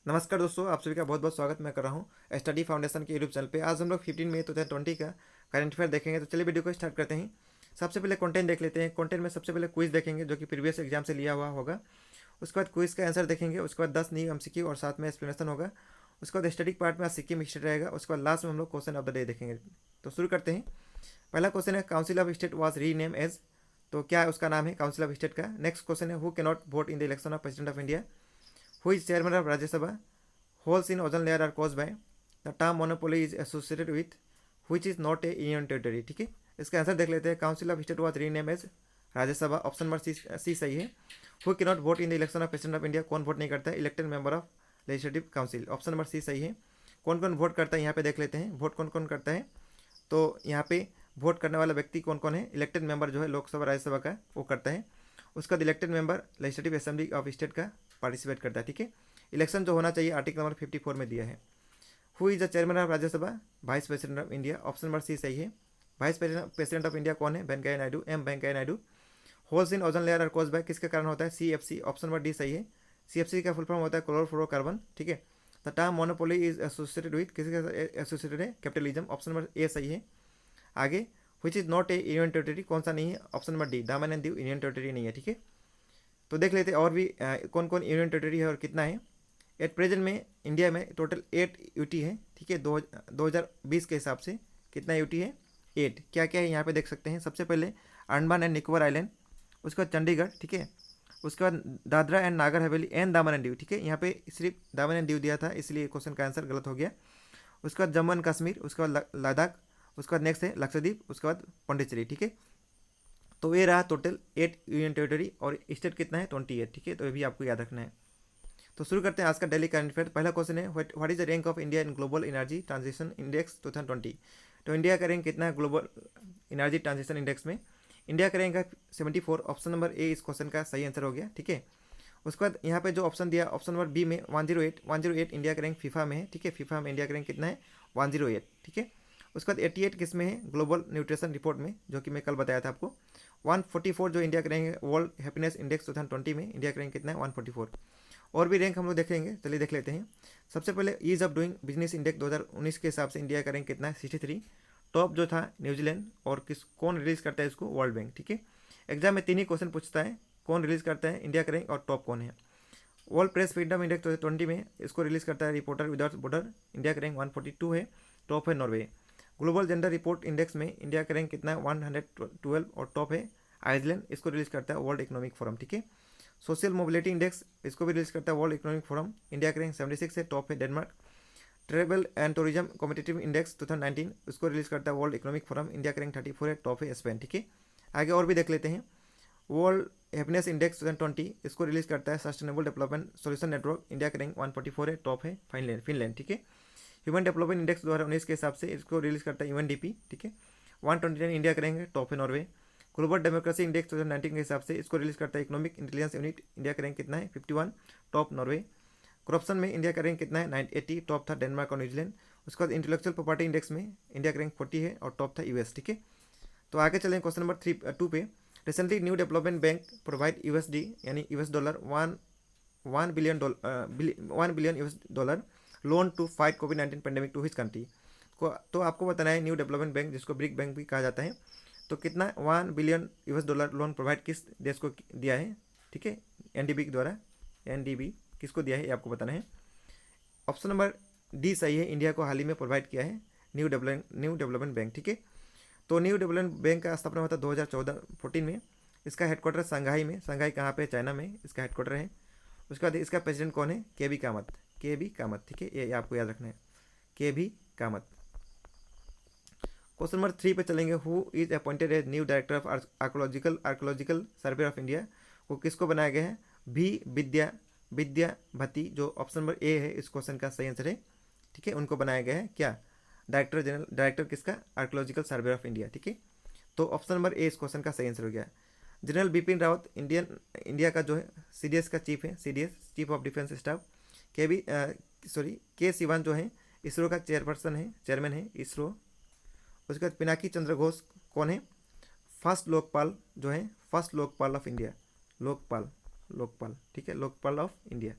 नमस्कार दोस्तों, आप सभी का बहुत बहुत स्वागत मैं कर रहा हूँ स्टडी फाउंडेशन के यूट्यूब चैनल पे। आज हम लोग 15 मई 2020 का करंट अफेयर देखेंगे। तो चलिए वीडियो को स्टार्ट करते हैं। सबसे पहले कंटेंट देख लेते हैं। कंटेंट में सबसे पहले क्विज देखेंगे जो कि प्रीवियस एग्जाम से लिया हुआ होगा। उसके बाद क्विज का आंसर देखेंगे। उसके बाद 10 न्यू एमसीक्यू और साथ में एक्सप्लेनेशन होगा। उसके बाद स्टडी पार्ट में आज सिक्किम हिस्ट्री रहेगा। उसके बाद लास्ट में हम लोग क्वेश्चन ऑफ द डे देखेंगे। तो शुरू करते हैं। पहला क्वेश्चन है काउंसिल ऑफ स्टेट वॉज री नेम एज। तो क्या है उसका नाम है काउंसिल ऑफ स्टेट का। नेक्स्ट क्वेश्चन है who can not vote in the election of president of India. Who is chairman of Rajya Sabha. Holes in ozone layer are caused by। The term monopoly is associated with which is not a union territory। ठीक है, इसका answer देख लेते हैं। Council of state was rename as Rajya Sabha. Option number C सही है। Who can not vote in the election of president of India. कौन वोट नहीं करता है। Elected member of legislative council. Option number C सही है। कौन कौन वोट करता है यहाँ पे देख लेते हैं। वोट कौन कौन करता है। तो यहाँ पे वोट करने वाला व्यक्ति कौन कौन है। इलेक्टेड मेंबर जो है लोकसभा राज्यसभा का वो करता है। उसका elected member legislative assembly of state का पार्टिसिपेट करता है। ठीक है, इलेक्शन जो होना चाहिए आर्टिकल नंबर 54 में दिया है। Who is the chairman of Rajya Sabha. Vice president of India. Option number C सही है। वाइस प्रेसिडेंट ऑफ इंडिया कौन है। Venkaiah Naidu, M Venkaiah Naidu. Holes in ozone layer are cause by किसके कारण होता है। CFC। ऑप्शन नंबर डी सही है। CFC का फुल फॉर्म होता है क्लोरोफ्लोरोकार्बन। ठीक है, the term monopoly is associated with किसके एसोसिएटेड है कैपिटलिज्म। ऑप्शन नंबर ए सही है। आगे which is not A union territory कौन सा नहीं है। ऑप्शन नंबर डी दामन एंड दीव यूनियन टेरिटरी नहीं है। ठीक है, तो देख लेते हैं और भी कौन कौन यूनियन टेरिटरी है और कितना है। एट प्रेजेंट में इंडिया में टोटल 8 यूटी है। ठीक है, 2020 के हिसाब से कितना यूटी है 8। क्या क्या है यहाँ पे देख सकते हैं। सबसे पहले अंडमान एंड निकोबार आइलैंड। उसके बाद चंडीगढ़। ठीक है, उसके बाद दादरा एंड नागर हवेली एंड दामन एंड दीव। ठीक है, यहाँ पे सिर्फ दामन एंड दीव दिया था इसलिए क्वेश्चन का आंसर गलत हो गया। उसके बाद जम्मू एंड कश्मीर। उसके बाद लद्दाख। उसके बाद नेक्स्ट है लक्षद्वीप। उसके बाद पौंडीचेरी। ठीक है, तो ये रहा टोटल 8 यूनियन टेरिटरी और स्टेट कितना है 28। ठीक है, तो ये भी आपको याद रखना है। तो शुरू करते हैं आज का डेली करंट अफेयर। पहला क्वेश्चन है what is the rank of India in global energy transition index 2020। तो इंडिया का रैंक कितना है ग्लोबल एनर्जी ट्रांजिशन इंडेक्स में। इंडिया का रैंक है 74। ऑप्शन नंबर ए इस क्वेश्चन का सही आंसर हो गया। ठीक है, उसके बाद यहाँ पे जो ऑप्शन दिया ऑप्शन नंबर बी में 108 इंडिया का रैंक फीफा में है। ठीक है, फीफा में इंडिया का रैंक कितना है 108। ठीक है, उसके बाद 88 किस में है ग्लोबल न्यूट्रिशन रिपोर्ट में जो कि मैं कल बताया था आपको। 144 जो इंडिया का रैंक है वर्ल्ड हैप्पीनेस इंडेक्स 2020 में इंडिया का रैंक कितना है 144। और भी रैंक हम लोग देखेंगे, चलिए देख लेते हैं। सबसे पहले ease of doing business index 2019 के हिसाब से इंडिया का रैंक कितना है 63। टॉप जो था न्यूजीलैंड और कौन रिलीज करता है इसको वर्ल्ड बैंक। ठीक है, एग्जाम में 3 ही क्वेश्चन पूछता है कौन रिलीज करता है इंडिया का रैंक और टॉप कौन है। वर्ल्ड प्रेस फ्रीडम इंडेक्स 2020 में इसको रिलीज करता है रिपोर्टर विदाउट बॉर्डर। इंडिया का रैंक 142 है। टॉप है Norway. Global gender report index में इंडिया का रैंक कितना है 112 और टॉप है आइसलैंड। इसको रिलीज करता है वर्ल्ड इकोनॉमिक फोरम। ठीक है, सोशल मोबिलिटी इंडेक्स इसको भी रिलीज करता है वर्ल्ड इकोनॉमिक फोरम। इंडिया का रैंक 76 है। टॉप है Denmark. Travel and tourism competitive index 2019 इसको रिलीज करता है वर्ल्ड इकोनॉमिक फोरम। इंडिया का रैंक 34 है। टॉप है स्पेन। ठीक है, आगे और भी देख लेते हैं। वर्ल्ड हैप्पीनेस इंडेक्स 2020 इसको रिलीज करता है sustainable development solution network. India का रैंक 144 है। टॉप है फिनलैंड। ठीक है, ह्यूमन डेवलपमेंट इंडेक्स 2019 के हिसाब से इसको रिलीज करता है UNDP। ठीक है, 129 इंडिया का रैंक है। टॉप है नॉर्वे। ग्लोबल डेमोक्रेसी इंडेक्स 2019 के हिसाब से इसको रिलीज करता है इकोनॉमिक इंटेलिजेंस यूनिट। इंडिया का रैंक कितना है 51। Top Norway. करप्शन में इंडिया का रैंक कितना है 80। टॉप था डेनमार्क और न्यूजीलैंड। उसके बाद इंटेलेक्चुअल प्रॉपर्टी इंडेक्स में इंडिया का रैंक 40 है और टॉप था US। ठीक है, तो आगे चलें क्वेश्चन नंबर 2 पे। Recently new development bank provide USD यानी US dollar 1 billion US dollar loan to fight कोविड-19 पेंडेमिक टू हिज कंट्री को। तो आपको बताना है न्यू डेवलपमेंट बैंक जिसको ब्रिक बैंक भी कहा जाता है, तो कितना 1 billion US dollar loan provide किस देश को दिया है। ठीक है, NDB के द्वारा। NDB किसको दिया है ये आपको बताना है। ऑप्शन नंबर डी सही है। इंडिया को हाल ही में प्रोवाइड किया है न्यू डेवलपमेंट बैंक। ठीक है, तो न्यू डेवलपमेंट बैंक का स्थापना हुआ था 2014 में। इसका हेडक्वार्टर संघाई में। संघाई कहाँ पे चाइना में इसका हेडक्वार्टर है। उसके बाद इसका प्रेसिडेंट कौन है KB कामत। ठीक है, ये आपको याद रखना है KB कामत। क्वेश्चन नंबर 3 पे चलेंगे। Who is appointed as new director of archaeological survey of India. वो किसको बनाया गया है विद्या भत्ती जो ऑप्शन नंबर ए है इस क्वेश्चन का सही आंसर है। ठीक है, उनको बनाया गया है क्या डायरेक्टर किसका आर्कोलॉजिकल सर्वे ऑफ इंडिया। ठीक है, तो ऑप्शन नंबर ए इस क्वेश्चन का सही आंसर हो गया। जनरल बिपिन रावत इंडिया का जो है CDS का चीफ है। CDS chief of defence staff. के सिवान जो है इसरो का चेयरमैन है इसरो। उसके बाद पिनाकी चंद्र घोष कौन है first Lokpal of India. Lokpal. ठीक है, लोकपाल ऑफ इंडिया।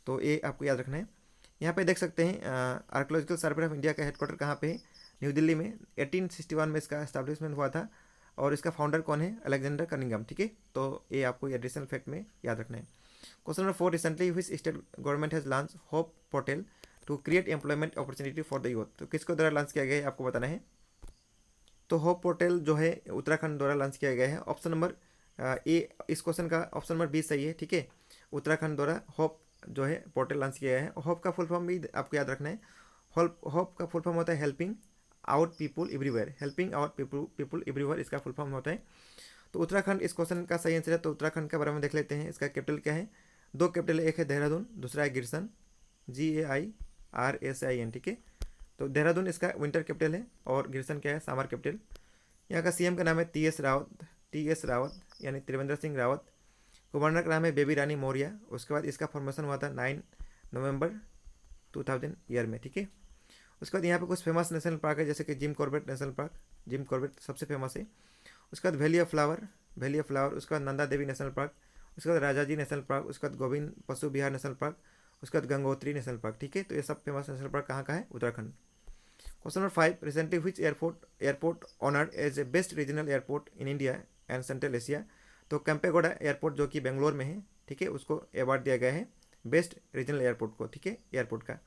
तो ये आपको याद रखना है। यहाँ पे देख सकते हैं आर्कोलॉजिकल सर्वे ऑफ इंडिया का हेडक्वार्टर कहाँ पे है, न्यू दिल्ली में। 1861 में इसका एस्टैब्लिशमेंट हुआ था और इसका फाउंडर कौन है, अलेक्जेंडर कनिंघम, ठीक है। तो ये आपको एडिशनल फैक्ट में याद रखना है। Question number 4, recently which state government has launch hope portal to create employment opportunity for the youth. तो किसको द्वारा लॉन्च किया गया है आपको बताना है। तो होप पोर्टल जो है उत्तराखंड द्वारा लॉन्च किया गया है। ऑप्शन नंबर ए, इस क्वेश्चन का ऑप्शन नंबर 20 सही है, ठीक है। उत्तराखंड द्वारा होप जो है पोर्टल लॉन्च किया गया है। होप का फुल फॉर्म भी आपको याद रखना है। होप का फुल फॉर्म होता है helping out people everywhere. Helping out people everywhere इसका फुल फॉर्म होता है। तो उत्तराखंड इस क्वेश्चन का सही आंसर है। तो उत्तराखंड के बारे में देख लेते हैं। इसका कैपिटल क्या है, दो कैपिटल है, एक है देहरादून, दूसरा है गिरसन, GAIRSIN, ठीक है। तो देहरादून इसका विंटर कैपिटल है और गिरसन क्या है, समर कैपिटल। यहाँ का सीएम का नाम है TS रावत यानी त्रिवेंद्र सिंह रावत। गवर्नर का नाम है बेबी रानी मौर्य। उसके बाद इसका फॉर्मेशन हुआ था 9 नवंबर 2000 ईयर में, ठीक है। उसके बाद यहाँ पे कुछ फेमस नेशनल पार्क है, जैसे कि Jim Corbett national park, Jim Corbett सबसे फेमस है। उसके बाद वैली ऑफ फ्लावर। उसके बाद नंदा देवी नेशनल पार्क। उसके बाद राजाजी नेशनल पार्क। उसके बाद गोविंद पशु विहार नेशनल पार्क। उसके बाद गंगोत्री नेशनल पार्क, ठीक है। तो ये सब फेमस नेशनल पार्क कहाँ का है, Uttarakhand. Question number 5, recently which airport honoured as a best regional airport in India and central Asia. तो कैंपेगौड़ा एयरपोर्ट जो कि बेंगलोर में है, ठीक है, उसको अवार्ड दिया गया है बेस्ट रीजनल एयरपोर्ट को, ठीक है, एयरपोर्ट का।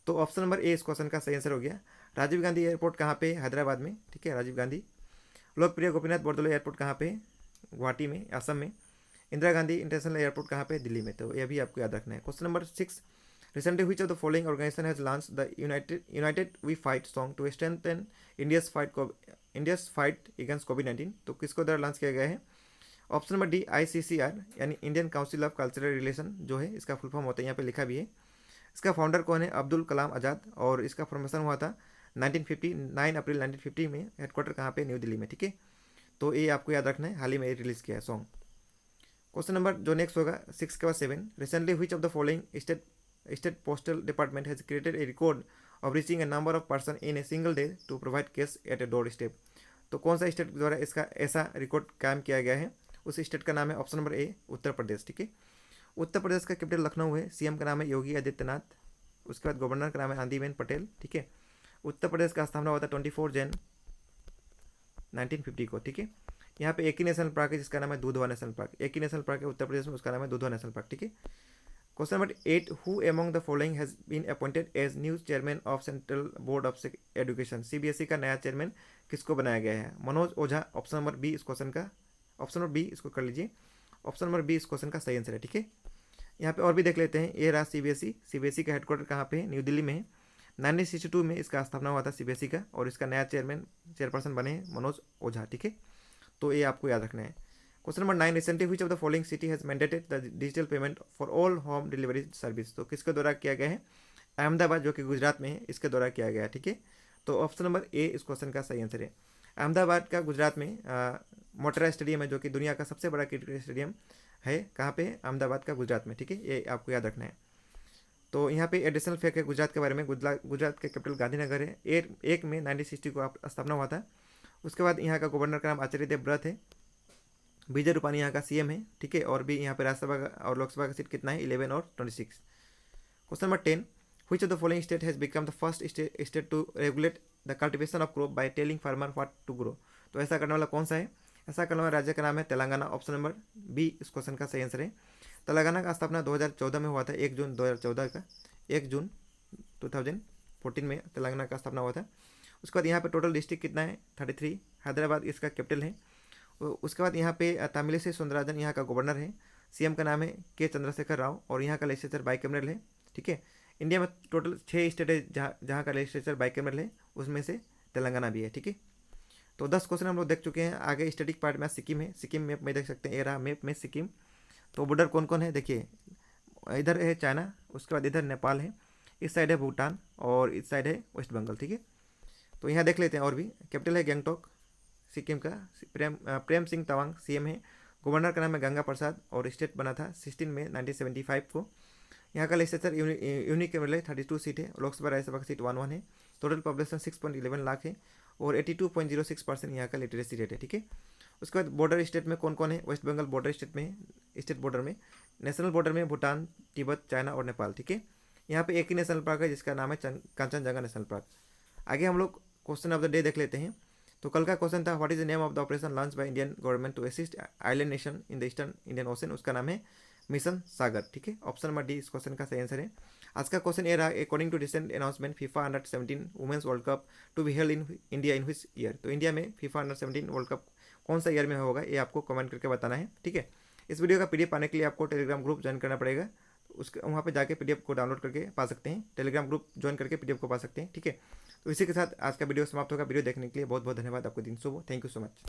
तो ऑप्शन नंबर ए इस क्वेश्चन का सही आंसर हो गया। राजीव गांधी एयरपोर्ट कहाँ पे, हैदराबाद में, ठीक है, राजीव गांधी। लोकप्रिय गोपीनाथ बोरदलोई एयरपोर्ट कहाँ पे, गुवाहाटी में, असम में। इंदिरा गांधी इंटरनेशनल एयरपोर्ट कहाँ पे, दिल्ली में। तो यह भी आपको याद रखना है। Question number 6, recently which of the following organisation has launch the united we fight song to strengthen India's fight against कोविड-19। तो किसको द्वारा लॉन्च किया गया है। ऑप्शन नंबर डी, ICCR यानी Indian council of cultural relation जो है, इसका फुल फॉर्म होता है, यहाँ पे लिखा भी है। इसका फाउंडर कौन है, अब्दुल कलाम आज़ाद। और इसका फॉर्मेशन हुआ था 9 अप्रैल 1950 में। हेडक्वार्टर कहाँ पे, न्यू दिल्ली में, ठीक है। तो ये आपको याद रखना है, हाल ही में रिलीज किया है सॉन्ग। क्वेश्चन नंबर जो नेक्स्ट होगा 6 के बाद 7, recently which of the following state postal department has created a record of reaching a number of person in a single day to provide cash at a door step. तो कौन सा state द्वारा इसका ऐसा record कायम किया गया है, उस स्टेट का नाम है option number A, Uttar Pradesh, ठीक है। उत्तर प्रदेश का कैपिटल लखनऊ है। सीएम का नाम है योगी आदित्यनाथ। उसके बाद गवर्नर का नाम है आनंदीबेन पटेल, ठीक है। उत्तर प्रदेश का स्थापना हुआ था 24 जनवरी 1950 को, ठीक है। यहाँ पे एक ही नेशनल पार्क है जिसका नाम है दुधवा नेशनल पार्क। एक ही नेशनल पार्क है उत्तर प्रदेश में, उसका नाम है दुधवा नेशनल पार्क, ठीक है। Question number 8, who among the following has been appointed as new chairman of central board of education. CBSE का नया चेयरमैन किसको बनाया गया है, Manoj Ojha. Option number B इस क्वेश्चन का, ऑप्शन नंबर बी इसको कर लीजिए। ऑप्शन नंबर बी इस क्वेश्चन का सही आंसर है, ठीक है। यहाँ पे और भी देख लेते हैं। ये रहा CBSE का हेडक्वार्टर कहाँ पे है, न्यू दिल्ली में है। 1962 में इसका स्थापना हुआ था CBSE का और इसका नया चेयरपर्सन बने हैं मनोज ओझा, ठीक है। तो ये आपको याद रखना है। Question number 9, recently which of the following city has mandated the digital payment for all home delivery service. तो किसके द्वारा किया गया है, अहमदाबाद जो कि गुजरात में है, इसके द्वारा किया गया है, ठीक है। तो ऑप्शन नंबर ए इस क्वेश्चन का सही आंसर है। अहमदाबाद का गुजरात में मोटेरा स्टेडियम है जो कि दुनिया का सबसे बड़ा क्रिकेट स्टेडियम है, कहाँ पे, अहमदाबाद का गुजरात में, ठीक है। ये आपको याद रखना है। तो यहाँ पे एडिशनल फैक्ट है गुजरात के बारे में। गुजरात का कैपिटल गांधीनगर है। 1 मई 1960 को स्थापना हुआ था। उसके बाद यहाँ का गवर्नर का नाम आचार्य देवव्रत है। विजय रूपानी यहाँ का CM है, ठीक है। और भी यहाँ पे राज्यसभा और लोकसभा का सीट कितना है, 11 और 26। Question number 10, which of the following state has become the first state to regulate the cultivation of crop by telling farmer what to grow. तो ऐसा करने वाला कौन सा है, ऐसा करने वाला राज्य का नाम है तेलंगाना। ऑप्शन नंबर बी इस क्वेश्चन का सही आंसर है। तेलंगाना का स्थापना 2014 में हुआ था, 1 जून 2014 का, 1 जून 2014 में तेलंगाना का स्थापना हुआ था। उसके बाद यहाँ पे टोटल डिस्ट्रिक्ट कितना है, 33। हैदराबाद इसका कैपिटल है। उसके बाद यहाँ पे तमिलिसई सुंदरराजन यहाँ का गवर्नर है। CM का नाम है के चंद्रशेखर राव और यहाँ का लेजिस्लेचर बाइकैमरल है, ठीक है। इंडिया में टोटल 6 स्टेट है जहाँ का लेजिस्लेचर बाइकैमरल है, उसमें से तेलंगाना भी है, ठीक है। तो 10 क्वेश्चन हम लोग देख चुके हैं। आगे स्टैटिक पार्ट में सिक्किम है। सिक्किम मैप में देख सकते हैं, ये रहा मैप में सिक्किम। तो बॉर्डर कौन कौन है देखिए, इधर है चाइना, उसके बाद इधर नेपाल है, इस साइड है भूटान और इस साइड है वेस्ट बंगाल, ठीक है। तो यहाँ देख लेते हैं और भी। कैपिटल है गंगटोक सिक्किम का। प्रेम सिंह तवांग CM है। गवर्नर का नाम है गंगा प्रसाद और स्टेट बना था 16 मई 1975 को। यहाँ का लेजिस्लेचर यूनिक 32 सीट है। लोकसभा राज्यसभा का सीट 11 है। टोटल पॉपुलेशन 6.11 लाख है और 82.06% यहाँ का लिटरेसी रेट है, ठीक है। उसके बाद बॉर्डर स्टेट में कौन कौन है, वेस्ट बंगाल बॉर्डर स्टेट में, स्टेट बॉर्डर में, नेशनल बॉर्डर में भूटान, तिब्बत, चाइना और नेपाल। ठीक है, यहाँ पे एक ही नेशनल पार्क है जिसका नाम है कांचनजंगा नेशनल पार्क। आगे हम लोग क्वेश्चन ऑफ द डे देख लेते हैं। तो कल का क्वेश्चन था what is the name of the operation launch by Indian government to assist island nation in the eastern Indian ocean. उसका नाम है मिशन सागर। ठीक है, ऑप्शन नंबर डी इस क्वेश्चन का सही आंसर है। आज का क्वेश्चन ये रहा, according to recent announcement FIFA अंडर-17 women's world cup to be held in India in which year. तो इंडिया में फीफा अंडर-17 वर्ल्ड कप कौन सा ईयर में होगा, ये आपको कमेंट करके बताना है। ठीक है, इस वीडियो का पीडीएफ पाने के लिए आपको टेलीग्राम ग्रुप ज्वाइन करना पड़ेगा। उसके वहाँ पे जाके पीडीएफ को डाउनलोड करके पा सकते हैं, टेलीग्राम ग्रुप ज्वाइन करके पीडीएफ को पा सकते हैं। ठीक है, तो इसी के साथ आज का वीडियो समाप्त होगा। वीडियो देखने के लिए बहुत बहुत धन्यवाद। आपको दिन शुभ हो। Thank you so much.